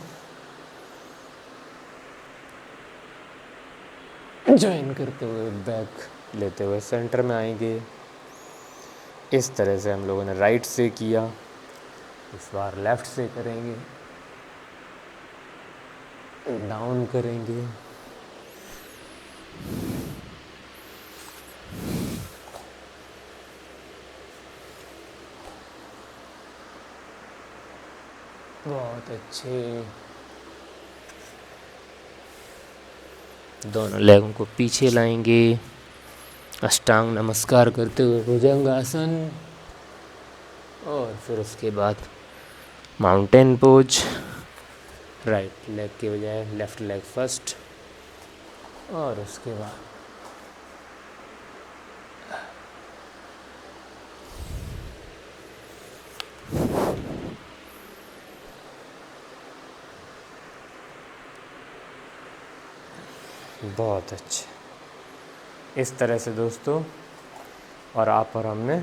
ज्वाइन करते हुए बैक लेते हुए सेंटर में आएंगे। इस तरह से हम लोगों ने राइट से किया, इस बार लेफ्ट से करेंगे। डाउन करेंगे, बहुत अच्छे। दोनों लेगों को पीछे लाएंगे, अष्टांग नमस्कार करते हुए भुजंगासन और फिर उसके बाद माउंटेन पोज। राइट लेग के बजाय लेफ्ट लेग फर्स्ट और उसके बाद बहुत अच्छे। इस तरह से दोस्तों और आप और हमने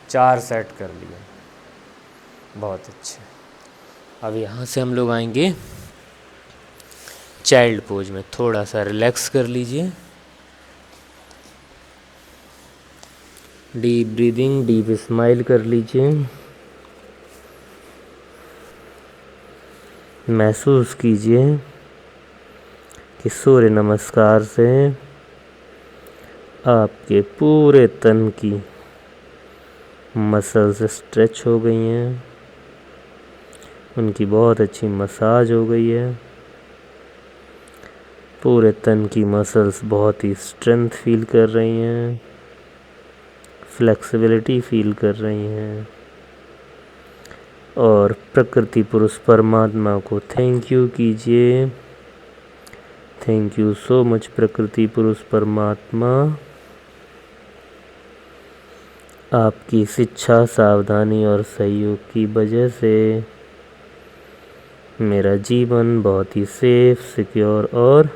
4 सेट कर लिए। बहुत अच्छे। अब यहाँ से हम लोग आएंगे चाइल्ड पोज में। थोड़ा सा रिलैक्स कर लीजिए। डीप ब्रीदिंग, डीप स्माइल कर लीजिए। महसूस कीजिए कि सूर्य नमस्कार से आपके पूरे तन की मसल्स स्ट्रेच हो गई हैं, उनकी बहुत अच्छी मसाज हो गई है। पूरे तन की मसल्स बहुत ही स्ट्रेंथ फील कर रही हैं, फ्लेक्सिबिलिटी फील कर रही हैं। और प्रकृति पुरुष परमात्मा को थैंक यू कीजिए। थैंक यू सो मच प्रकृति पुरुष परमात्मा। आपकी शिक्षा, सावधानी और सहयोग की वजह से मेरा जीवन बहुत ही सेफ, सिक्योर और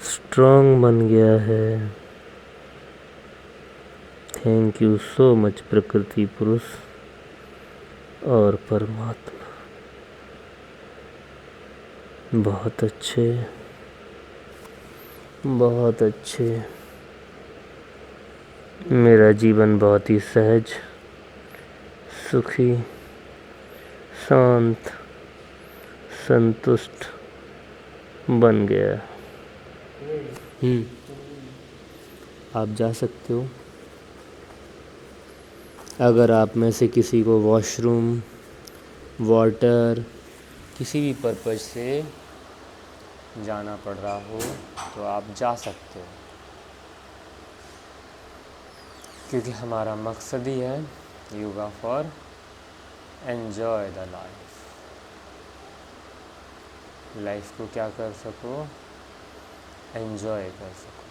स्ट्रॉन्ग बन गया है। थैंक यू सो मच प्रकृति पुरुष और परमात्मा। बहुत अच्छे, बहुत अच्छे। मेरा जीवन बहुत ही सहज, सुखी, शांत, संतुष्ट बन गया। आप जा सकते हो। अगर आप में से किसी को वॉशरूम, वाटर, किसी भी पर्पज़ से जाना पड़ रहा हो तो आप जा सकते हो, क्योंकि हमारा मकसद ही है yoga for enjoy the life. Life को क्या कर सको, एन्जॉय कर सको।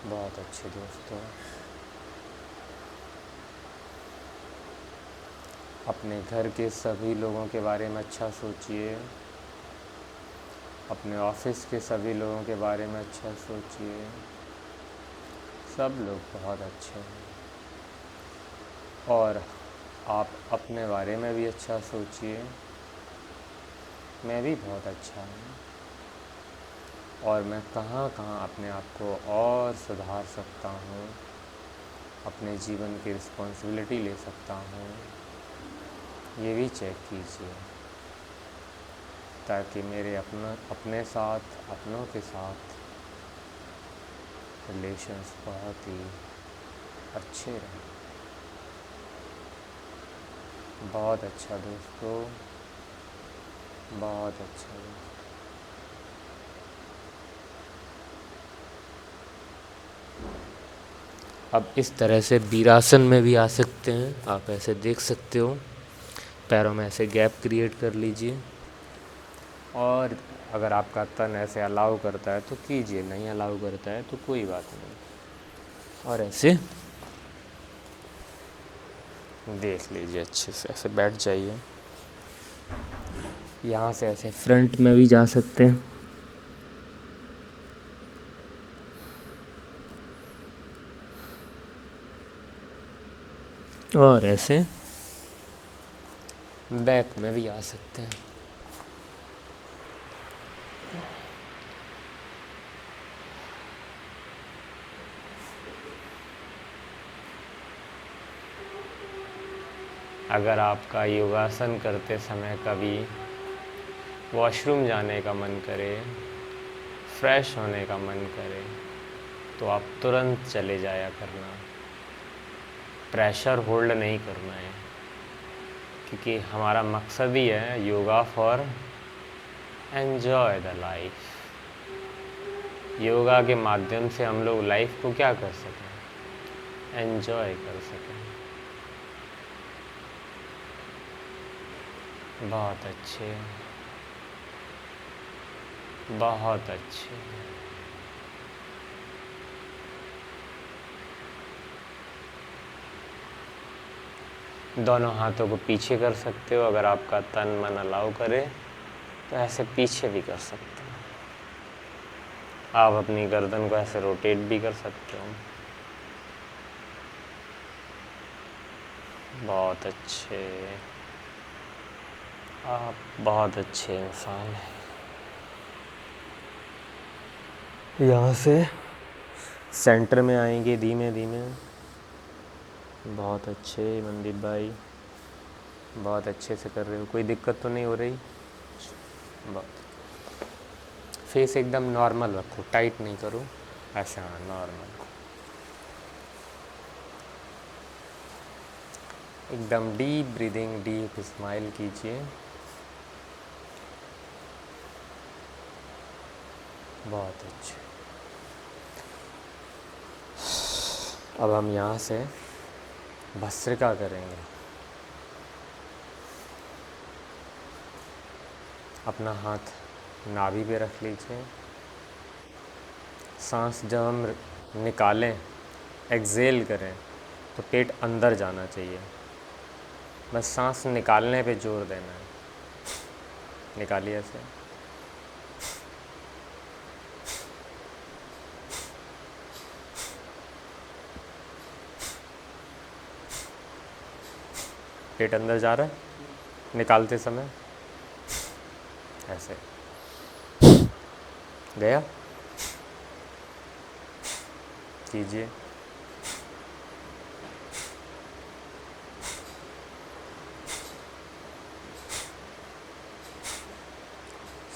बहुत अच्छे दोस्तों, अपने घर के सभी लोगों के बारे में अच्छा सोचिए, अपने ऑफिस के सभी लोगों के बारे में अच्छा सोचिए। सब लोग बहुत अच्छे हैं और आप अपने बारे में भी अच्छा सोचिए। मैं भी बहुत अच्छा हूँ और मैं कहाँ कहाँ अपने आप को और सुधार सकता हूँ, अपने जीवन की रिस्पॉन्सिबिलिटी ले सकता हूँ, ये भी चेक कीजिए, ताकि मेरे अपने साथ, अपनों के साथ रिलेशंस बहुत ही अच्छे रहें। बहुत अच्छा दोस्तों, बहुत अच्छा दोस्तों। अब इस तरह से वीरासन में भी आ सकते हैं। आप ऐसे देख सकते हो, पैरों में ऐसे गैप क्रिएट कर लीजिए और अगर आपका तन ऐसे अलाउ करता है तो कीजिए, नहीं अलाउ करता है तो कोई बात नहीं। और ऐसे देख लीजिए अच्छे से, ऐसे बैठ जाइए। यहाँ से ऐसे फ्रंट में भी जा सकते हैं। और ऐसे बैक में भी आ सकते हैं। अगर आपका योगासन करते समय कभी वॉशरूम जाने का मन करे, फ्रेश होने का मन करे, तो आप तुरंत चले जाया करना। प्रेशर होल्ड नहीं करना है, क्योंकि हमारा मकसद ही है yoga for enjoy the life. Yoga के माध्यम से हम लोग लाइफ को क्या कर सकें, एन्जॉय कर सकें। बहुत अच्छे, बहुत अच्छे। दोनों हाथों को पीछे कर सकते हो, अगर आपका तन मन अलाउ करे तो ऐसे पीछे भी कर सकते हो। आप अपनी गर्दन को ऐसे रोटेट भी कर सकते हो। बहुत अच्छे, आप बहुत अच्छे इंसान हैं। यहाँ से सेंटर में आएंगे धीमे धीमे। बहुत अच्छे मनदीप भाई, बहुत अच्छे से कर रहे हो, कोई दिक्कत तो नहीं हो रही? बहुत फेस एकदम नॉर्मल रखो, टाइट नहीं करो, ऐसा नॉर्मल, एकदम डीप ब्रीदिंग, डीप स्माइल कीजिए। बहुत अच्छे। अब हम यहाँ से भस्त्रिका करेंगे। अपना हाथ नाभि पे रख लीजिए। सांस जब हम निकालें, एक्सेल करें, तो पेट अंदर जाना चाहिए। बस सांस निकालने पे जोर देना है। निकालिए ऐसे। पेट अंदर जा रहा है निकालते समय, ऐसे गया, कीजिए।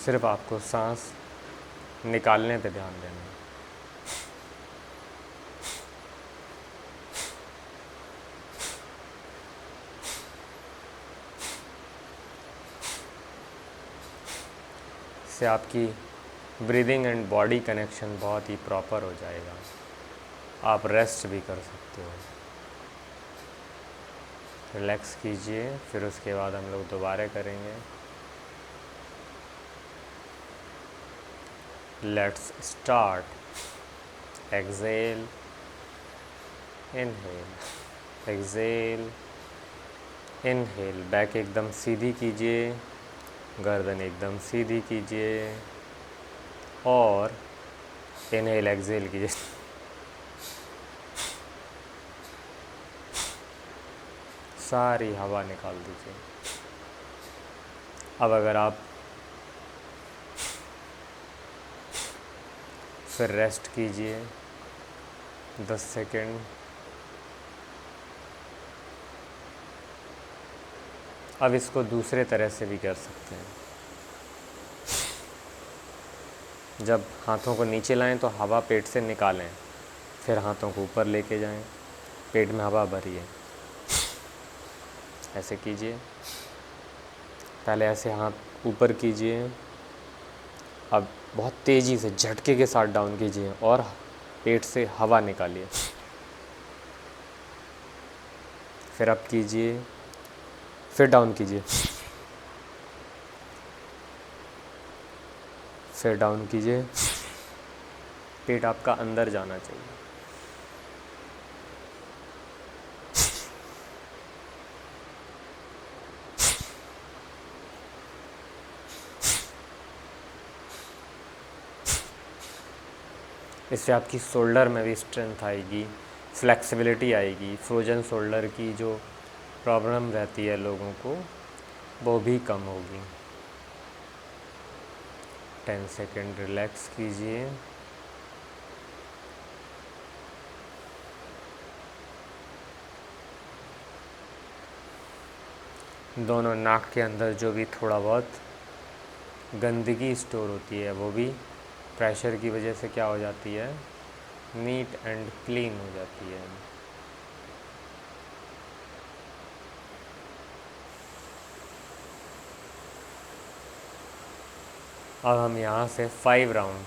सिर्फ आपको सांस निकालने पे ध्यान देना है। इससे आपकी ब्रीदिंग एंड बॉडी कनेक्शन बहुत ही प्रॉपर हो जाएगा। आप रेस्ट भी कर सकते हो। रिलैक्स कीजिए, फिर उसके बाद हम लोग दोबारा करेंगे। Let's start. Exhale, inhale, exhale, inhale. Back एकदम सीधी कीजिए, गर्दन एकदम सीधी कीजिए और इनहेल एक्सेल कीजिए। सारी हवा निकाल दीजिए। अब अगर आप फिर रेस्ट कीजिए 10 सेकेंड। अब इसको दूसरे तरह से भी कर सकते हैं। जब हाथों को नीचे लाएं तो हवा पेट से निकालें, फिर हाथों को ऊपर लेके जाएं, पेट में हवा भरिए। ऐसे कीजिए। पहले ऐसे हाथ ऊपर कीजिए, अब बहुत तेज़ी से झटके के साथ डाउन कीजिए और पेट से हवा निकालिए। फिर अप कीजिए, फिर डाउन कीजिए, फिर डाउन कीजिए। पेट आपका अंदर जाना चाहिए। इससे आपकी शोल्डर में भी स्ट्रेंथ आएगी, फ्लेक्सिबिलिटी आएगी। फ्रोजन शोल्डर की जो प्रॉब्लम रहती है लोगों को, वो भी कम होगी। 10 सेकेंड रिलैक्स कीजिए। दोनों नाक के अंदर जो भी थोड़ा बहुत गंदगी स्टोर होती है, वो भी प्रेशर की वजह से क्या हो जाती है, नीट एंड क्लीन हो जाती है। अब हम यहाँ से 5 राउंड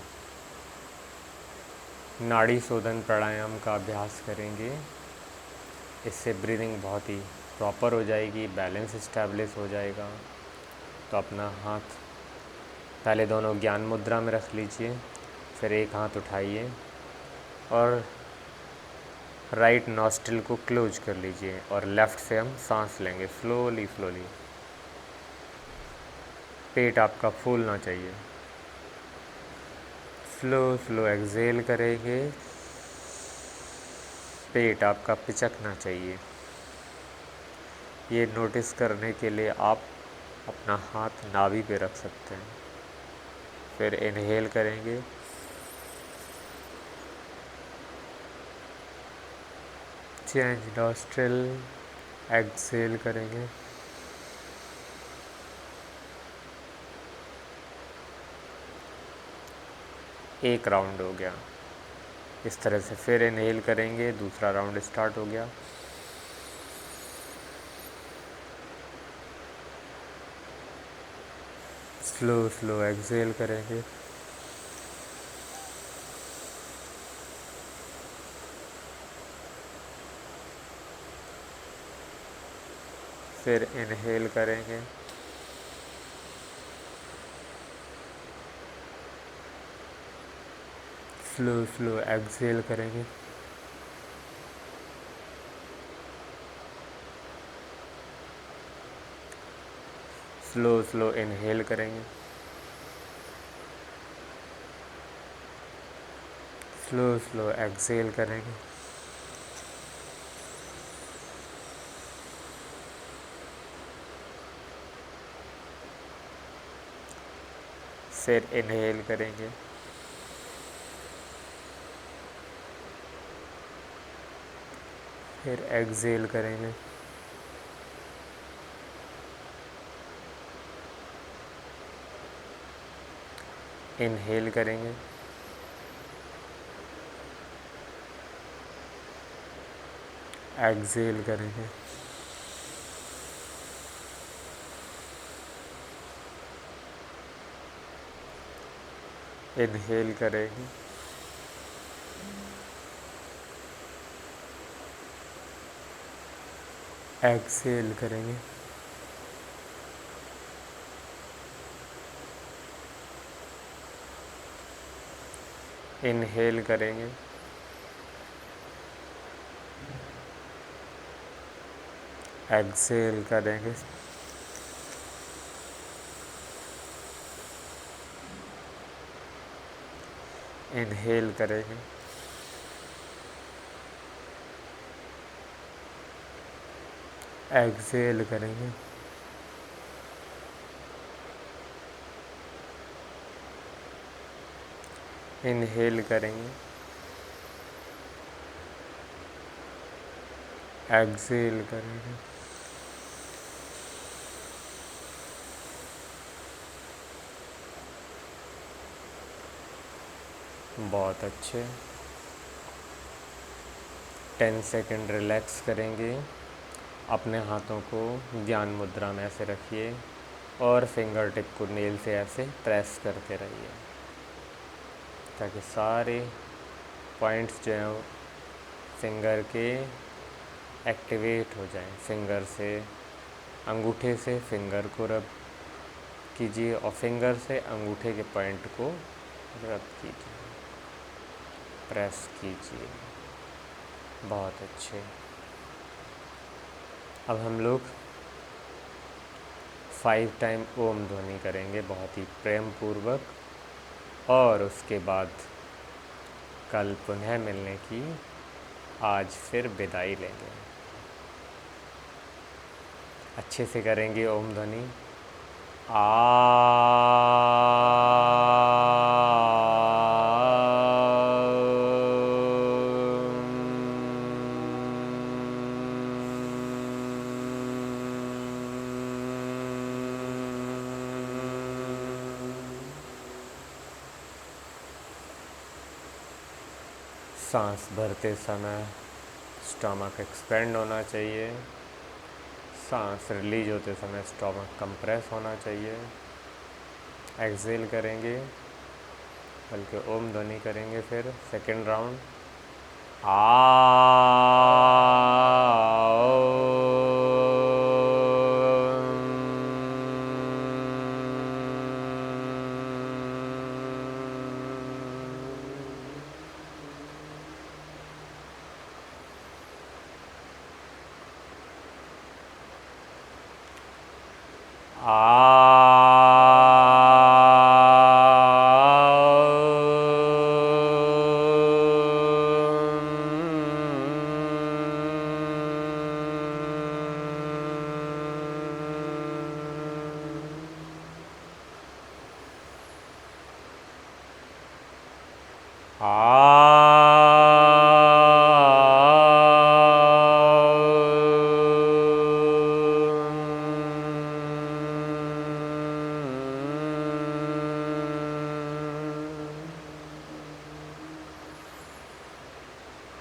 नाड़ी शोधन प्राणायाम का अभ्यास करेंगे। इससे ब्रीदिंग बहुत ही प्रॉपर हो जाएगी, बैलेंस इस्टेब्लिश हो जाएगा। तो अपना हाथ पहले दोनों ज्ञान मुद्रा में रख लीजिए, फिर एक हाथ उठाइए और राइट नॉस्ट्रिल को क्लोज कर लीजिए और लेफ़्ट से हम सांस लेंगे स्लोली स्लोली। पेट आपका फूलना चाहिए। स्लो स्लो एक्सेल करेंगे, पेट आपका पिचकना चाहिए। ये नोटिस करने के लिए आप अपना हाथ नाभि पे रख सकते हैं। फिर इनहेल करेंगे, चेंज नॉस्ट्रिल, एक्सेल करेंगे। एक राउंड हो गया। इस तरह से फिर इनहेल करेंगे, दूसरा राउंड स्टार्ट हो गया। स्लो स्लो एक्सहेल करेंगे। फिर इनहेल करेंगे, स्लो स्लो एक्सहेल करेंगे। स्लो स्लो इनहेल करेंगे, स्लो स्लो एक्सहेल करेंगे। फिर इनहेल करेंगे, फिर एक्सहेल करेंगे। इनहेल करेंगे, एक्सहेल करेंगे। इनहेल करेंगे, एक्सहेल करेंगे। इनहेल करेंगे, एक्सहेल करेंगे। इनहेल करेंगे, एक्सहेल करेंगे। इनहेल करेंगे, एक्सहेल करेंगे। बहुत अच्छे। 10 सेकंड रिलैक्स करेंगे। अपने हाथों को ध्यान मुद्रा में ऐसे रखिए और फिंगर टिप को नेल से ऐसे प्रेस करते रहिए ताकि सारे पॉइंट्स जो हैं फिंगर के एक्टिवेट हो जाएं। फिंगर से, अंगूठे से फिंगर को रब कीजिए और फिंगर से अंगूठे के पॉइंट को रब कीजिए, प्रेस कीजिए। बहुत अच्छे। अब हम लोग 5 टाइम ओम ध्वनि करेंगे बहुत ही प्रेम पूर्वक, और उसके बाद कल पुनः मिलने की आज फिर विदाई लेंगे। अच्छे से करेंगे ओम ध्वनि। आ सांस भरते समय स्टमक एक्सपेंड होना चाहिए, सांस रिलीज होते समय स्टमक कंप्रेस होना चाहिए। एक्सहेल करेंगे, बल्कि ओम ध्वनि करेंगे। फिर सेकंड राउंड आ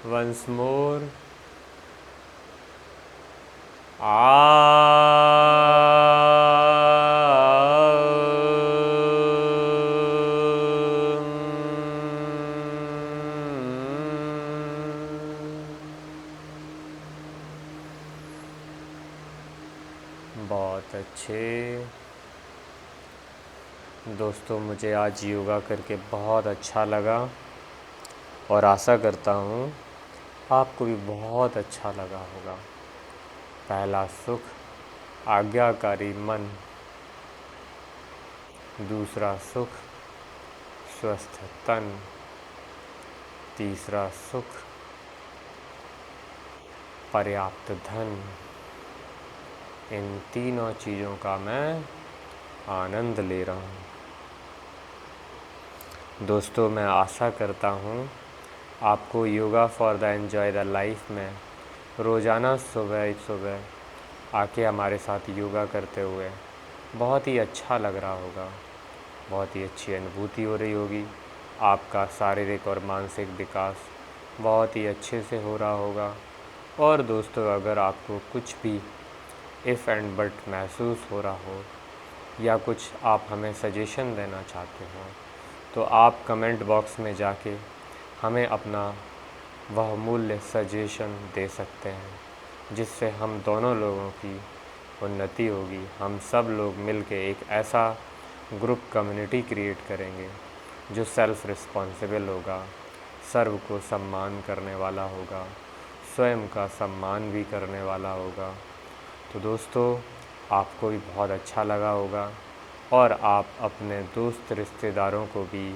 once more. बहुत अच्छे दोस्तों, मुझे आज योगा करके बहुत अच्छा लगा और आशा करता हूँ आपको भी बहुत अच्छा लगा होगा। पहला सुख आज्ञाकारी मन, दूसरा सुख स्वस्थ तन, तीसरा सुख पर्याप्त धन। इन तीनों चीज़ों का मैं आनंद ले रहा हूँ। दोस्तों, मैं आशा करता हूँ आपको yoga for the enjoy the life में रोज़ाना सुबह सुबह आके हमारे साथ योगा करते हुए बहुत ही अच्छा लग रहा होगा, बहुत ही अच्छी अनुभूति हो रही होगी। आपका शारीरिक और मानसिक विकास बहुत ही अच्छे से हो रहा होगा। और दोस्तों, अगर आपको कुछ भी इफ़ एंड बट महसूस हो रहा हो या कुछ आप हमें सजेशन देना चाहते हो तो आप कमेंट बॉक्स में जाके हमें अपना वह मूल्य सजेशन दे सकते हैं, जिससे हम दोनों लोगों की उन्नति होगी। हम सब लोग मिलके एक ऐसा ग्रुप कम्युनिटी क्रिएट करेंगे जो सेल्फ रिस्पॉन्सिबल होगा, सर्व को सम्मान करने वाला होगा, स्वयं का सम्मान भी करने वाला होगा। तो दोस्तों, आपको भी बहुत अच्छा लगा होगा और आप अपने दोस्त रिश्तेदारों को भी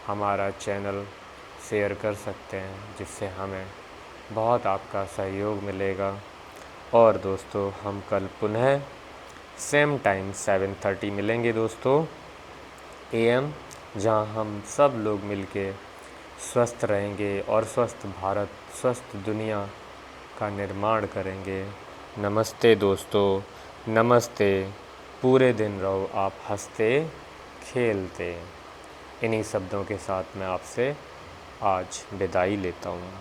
हमारा चैनल शेयर कर सकते हैं, जिससे हमें बहुत आपका सहयोग मिलेगा। और दोस्तों, हम कल पुनः सेम टाइम 7:30 मिलेंगे दोस्तों AM, जहां हम सब लोग मिलके स्वस्थ रहेंगे और स्वस्थ भारत, स्वस्थ दुनिया का निर्माण करेंगे। नमस्ते दोस्तों, नमस्ते। पूरे दिन रहो आप हंसते खेलते। इन्हीं शब्दों के साथ मैं आपसे आज विदाई लेता हूँ।